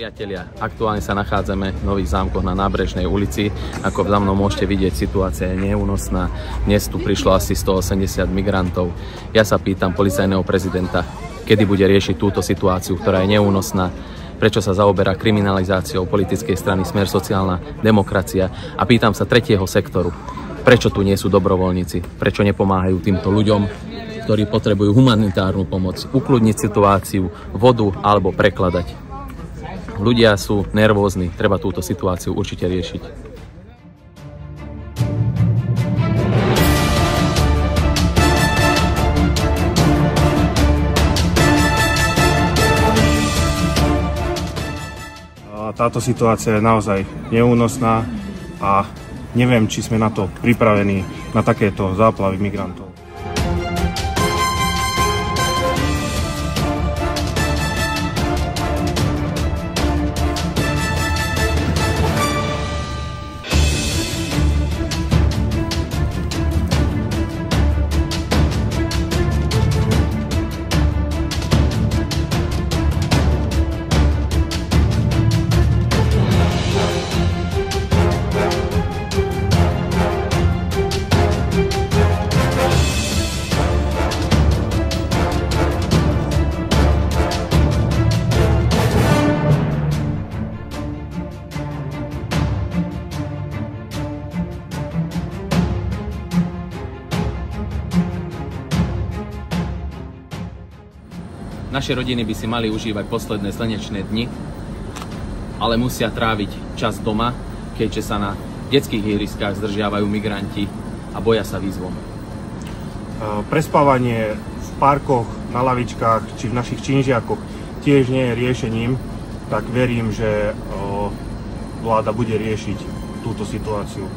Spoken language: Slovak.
Priatelia, aktuálne sa nachádzame v Nových Zámkoch na Nábrežnej ulici. Ako za mnou môžete vidieť, situácia je neúnosná. Dnes tu prišlo asi 180 migrantov. Ja sa pýtam policajného prezidenta, kedy bude riešiť túto situáciu, ktorá je neúnosná, prečo sa zaoberá kriminalizáciou politickej strany Smer sociálna demokracia, a pýtam sa tretieho sektoru, prečo tu nie sú dobrovoľníci, prečo nepomáhajú týmto ľuďom, ktorí potrebujú humanitárnu pomoc, ukludniť situáciu, vodu alebo prekladať. Ľudia sú nervózni, treba túto situáciu určite riešiť. Táto situácia je naozaj neúnosná a neviem, či sme na to pripravení, na takéto záplavy migrantov. Naše rodiny by si mali užívať posledné slnečné dni, ale musia tráviť čas doma, keďže sa na detských ihriskách zdržiavajú migranti a boja sa výzvom. Prespávanie v parkoch, na lavičkách či v našich činžiakoch tiež nie je riešením, tak verím, že vláda bude riešiť túto situáciu.